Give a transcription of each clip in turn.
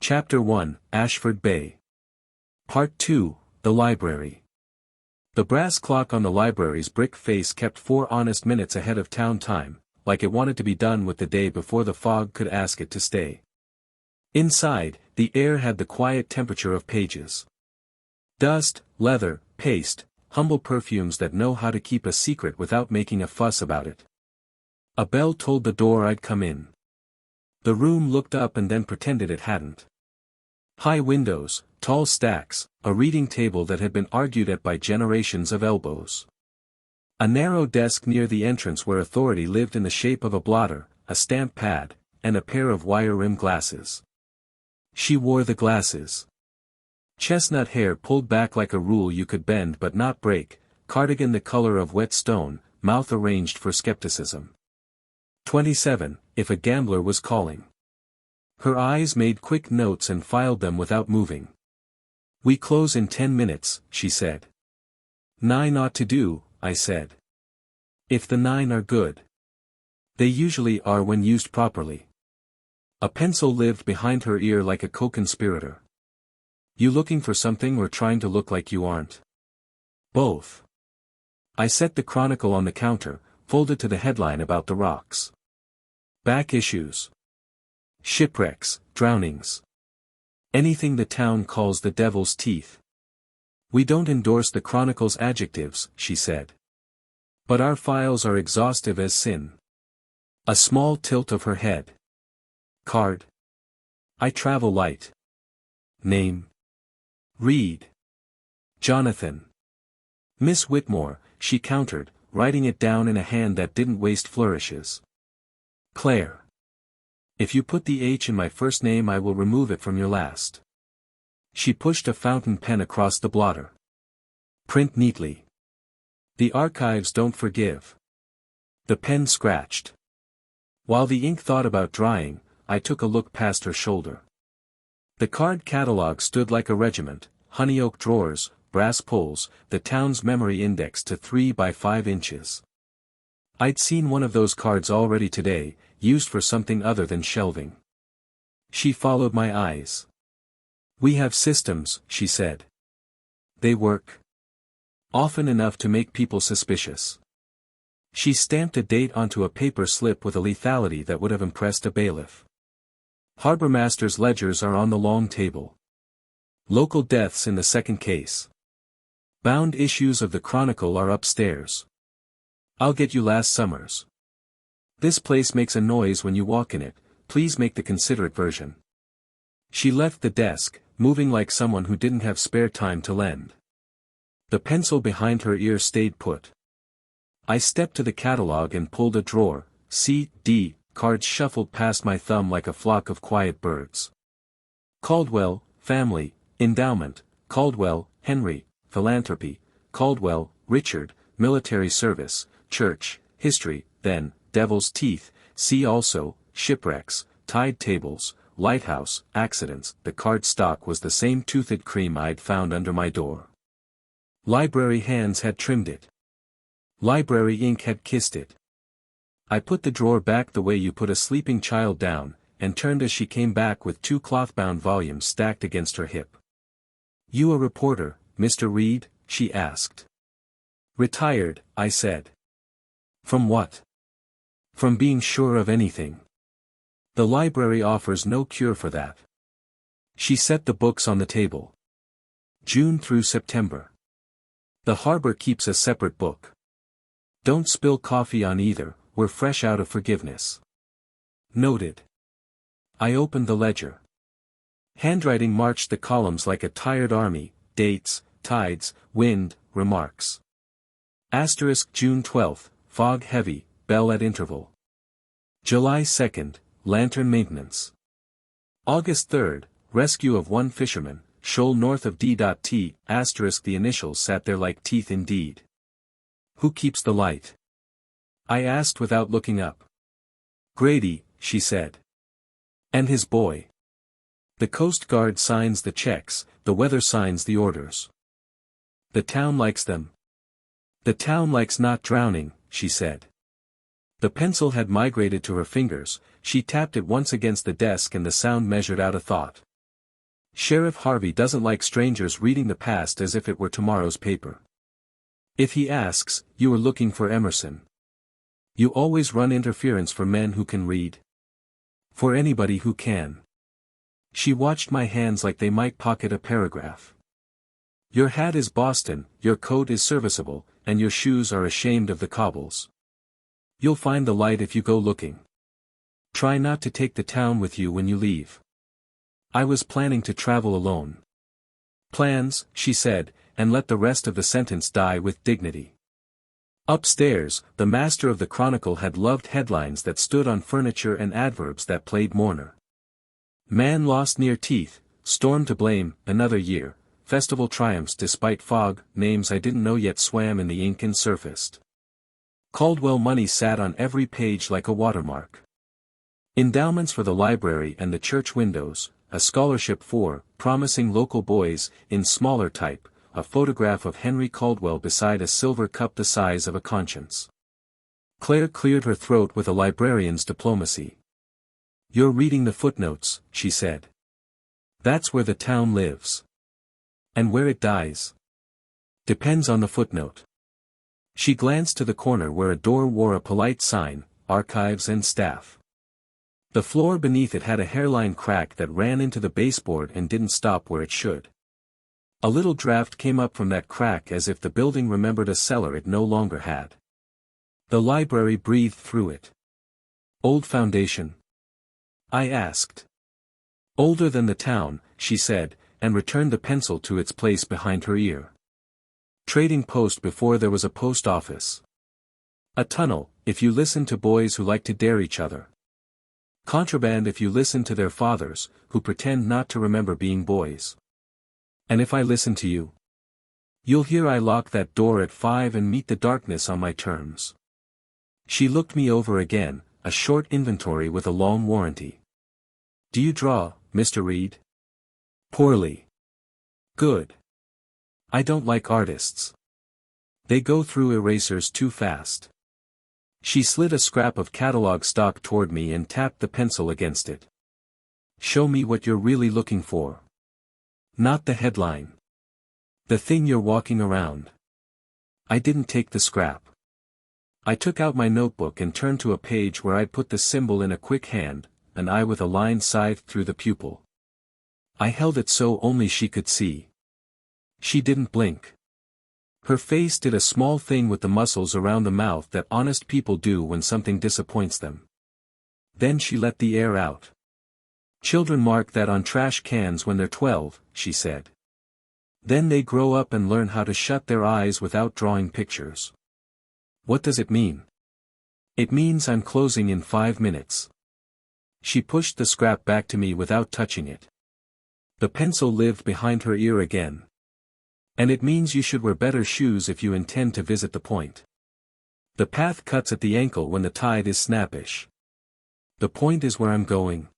Chapter 1, Ashford Bay. Part 2, The Library. The brass clock on the library's brick face kept 4 honest minutes ahead of town time, like it wanted to be done with the day before the fog could ask it to stay. Inside, the air had the quiet temperature of pages. Dust, leather, paste, humble perfumes that know how to keep a secret without making a fuss about it. A bell told the door I'd come in. The room looked up and then pretended it hadn't. High windows, tall stacks, a reading table that had been argued at by generations of elbows. A narrow desk near the entrance where authority lived in the shape of a blotter, a stamp pad, and a pair of wire-rimmed glasses. She wore the glasses. Chestnut hair pulled back like a rule you could bend but not break, cardigan the color of wet stone, mouth arranged for skepticism. 27, if a gambler was calling. Her eyes made quick notes and filed them without moving. "We close in 10 minutes, she said. 9 ought to do, I said. If the 9 are good. They usually are when used properly. A pencil lived behind her ear like a co-conspirator. You looking for something or trying to look like you aren't? Both. I set the Chronicle on the counter, folded to the headline about the rocks. Back issues. Shipwrecks, drownings. Anything the town calls the devil's teeth. We don't endorse the Chronicle's adjectives, she said. But our files are exhaustive as sin. A small tilt of her head. Card. I travel light. Name. Read. Jonathan. Miss Whitmore, she countered, writing it down in a hand that didn't waste flourishes. Clare. If you put the H in my first name I will remove it from your last. She pushed a fountain pen across the blotter. Print neatly. The archives don't forgive. The pen scratched. While the ink thought about drying, I took a look past her shoulder. The card catalog stood like a regiment, honey oak drawers, brass pulls, the town's memory index to 3 by 5 inches. I'd seen one of those cards already today, used for something other than shelving. She followed my eyes. We have systems, she said. They work. Often enough to make people suspicious. She stamped a date onto a paper slip with a lethality that would have impressed a bailiff. Harbormaster's ledgers are on the long table. Local deaths in the second case. Bound issues of the Chronicle are upstairs. I'll get you last summer's. This place makes a noise when you walk in it, please make the considerate version. She left the desk, moving like someone who didn't have spare time to lend. The pencil behind her ear stayed put. I stepped to the catalog and pulled a drawer, C.D., cards shuffled past my thumb like a flock of quiet birds. Caldwell, family, endowment, Caldwell, Henry, philanthropy, Caldwell, Richard, military service, church, history, then, devil's teeth, see also, shipwrecks, tide tables, lighthouse, accidents. The card stock was the same toothed cream I'd found under my door. Library hands had trimmed it. Library ink had kissed it. I put the drawer back the way you put a sleeping child down, and turned as she came back with 2 cloth-bound volumes stacked against her hip. You a reporter, Mr. Reed? She asked. Retired, I said. From what? From being sure of anything. The library offers no cure for that. She set the books on the table. June through September. The harbor keeps a separate book. Don't spill coffee on either, we're fresh out of forgiveness. Noted. I opened the ledger. Handwriting marched the columns like a tired army, dates, tides, wind, remarks. Asterisk June 12th, fog heavy, bell at interval. July 2nd, lantern maintenance. August 3rd, rescue of one fisherman, shoal north of D.T. Asterisk the initials sat there like teeth indeed. Who keeps the light? I asked without looking up. Grady, she said. And his boy. The Coast Guard signs the checks, the weather signs the orders. The town likes them. The town likes not drowning, she said. The pencil had migrated to her fingers, she tapped it once against the desk and the sound measured out a thought. Sheriff Harvey doesn't like strangers reading the past as if it were tomorrow's paper. If he asks, you are looking for Emerson. You always run interference for men who can read. For anybody who can. She watched my hands like they might pocket a paragraph. Your hat is Boston, your coat is serviceable, and your shoes are ashamed of the cobbles. You'll find the light if you go looking. Try not to take the town with you when you leave. I was planning to travel alone. Plans, she said, and let the rest of the sentence die with dignity. Upstairs, the master of the Chronicle had loved headlines that stood on furniture and adverbs that played mourner. Man lost near teeth, storm to blame, another year, festival triumphs despite fog, names I didn't know yet swam in the ink and surfaced. Caldwell money sat on every page like a watermark. Endowments for the library and the church windows, a scholarship for promising local boys, in smaller type, a photograph of Henry Caldwell beside a silver cup the size of a conscience. Claire cleared her throat with a librarian's diplomacy. You're reading the footnotes, she said. That's where the town lives. And where it dies. Depends on the footnote. She glanced to the corner where a door wore a polite sign, Archives and Staff. The floor beneath it had a hairline crack that ran into the baseboard and didn't stop where it should. A little draft came up from that crack as if the building remembered a cellar it no longer had. The library breathed through it. Old foundation? I asked. Older than the town, she said, and returned the pencil to its place behind her ear. Trading post before there was a post office. A tunnel, if you listen to boys who like to dare each other. Contraband if you listen to their fathers, who pretend not to remember being boys. And if I listen to you? You'll hear I lock that door at 5 and meet the darkness on my terms. She looked me over again, a short inventory with a long warranty. Do you draw, Mr. Reed? Poorly. Good. I don't like artists. They go through erasers too fast. She slid a scrap of catalog stock toward me and tapped the pencil against it. Show me what you're really looking for. Not the headline. The thing you're walking around. I didn't take the scrap. I took out my notebook and turned to a page where I'd put the symbol in a quick hand, an eye with a line scythed through the pupil. I held it so only she could see. She didn't blink. Her face did a small thing with the muscles around the mouth that honest people do when something disappoints them. Then she let the air out. Children mark that on trash cans when they're 12, she said. Then they grow up and learn how to shut their eyes without drawing pictures. What does it mean? It means I'm closing in 5 minutes. She pushed the scrap back to me without touching it. The pencil lived behind her ear again. And it means you should wear better shoes if you intend to visit the point. The path cuts at the ankle when the tide is snappish. The point is where I'm going.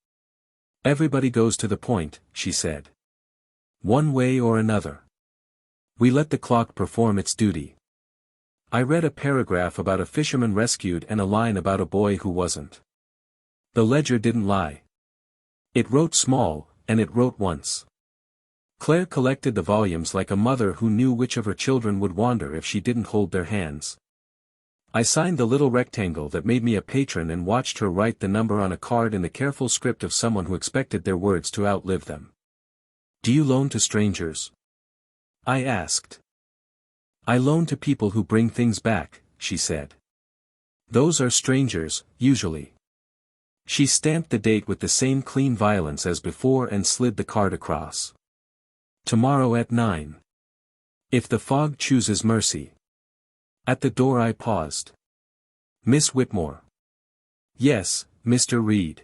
Everybody goes to the point, she said. One way or another. We let the clock perform its duty. I read a paragraph about a fisherman rescued and a line about a boy who wasn't. The ledger didn't lie. It wrote small, and it wrote once. Claire collected the volumes like a mother who knew which of her children would wander if she didn't hold their hands. I signed the little rectangle that made me a patron and watched her write the number on a card in the careful script of someone who expected their words to outlive them. Do you loan to strangers? I asked. I loan to people who bring things back, she said. Those are strangers, usually. She stamped the date with the same clean violence as before and slid the card across. Tomorrow at 9. If the fog chooses mercy. At the door I paused. Miss Whitmore. Yes, Mr. Reed.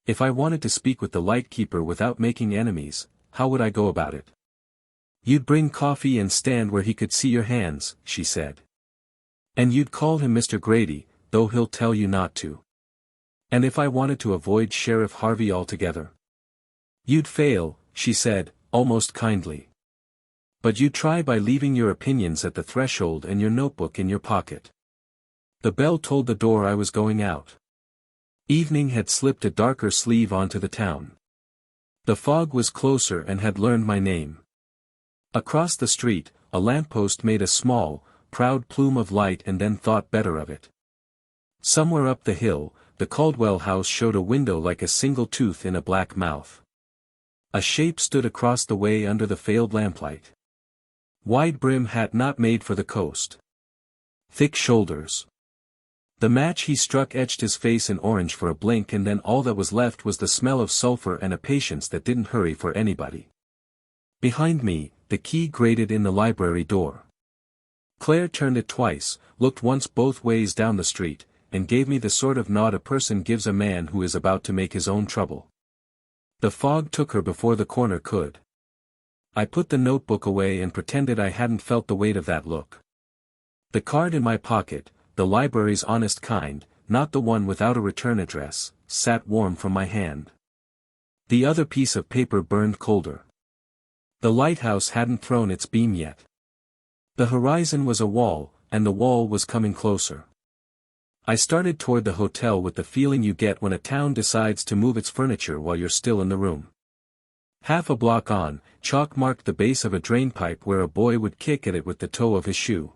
If I wanted to speak with the lightkeeper without making enemies, how would I go about it? You'd bring coffee and stand where he could see your hands, she said. And you'd call him Mr. Grady, though he'll tell you not to. And if I wanted to avoid Sheriff Harvey altogether? You'd fail, she said, almost kindly. But you try by leaving your opinions at the threshold and your notebook in your pocket. The bell told the door I was going out. Evening had slipped a darker sleeve onto the town. The fog was closer and had learned my name. Across the street, a lamppost made a small, proud plume of light and then thought better of it. Somewhere up the hill, the Caldwell house showed a window like a single tooth in a black mouth. A shape stood across the way under the failed lamplight. Wide brim hat not made for the coast. Thick shoulders. The match he struck etched his face in orange for a blink, and then all that was left was the smell of sulfur and a patience that didn't hurry for anybody. Behind me, the key grated in the library door. Claire turned it twice, looked once both ways down the street, and gave me the sort of nod a person gives a man who is about to make his own trouble. The fog took her before the corner could. I put the notebook away and pretended I hadn't felt the weight of that look. The card in my pocket, the library's honest kind, not the one without a return address, sat warm from my hand. The other piece of paper burned colder. The lighthouse hadn't thrown its beam yet. The horizon was a wall, and the wall was coming closer. I started toward the hotel with the feeling you get when a town decides to move its furniture while you're still in the room. Half a block on, chalk marked the base of a drainpipe where a boy would kick at it with the toe of his shoe.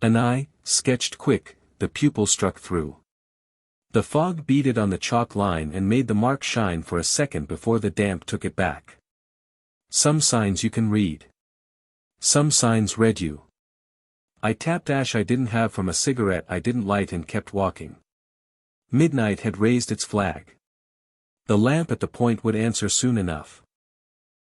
An eye, sketched quick, the pupil struck through. The fog beaded on the chalk line and made the mark shine for a second before the damp took it back. Some signs you can read. Some signs read you. I tapped ash I didn't have from a cigarette I didn't light and kept walking. Midnight had raised its flag. The lamp at the point would answer soon enough.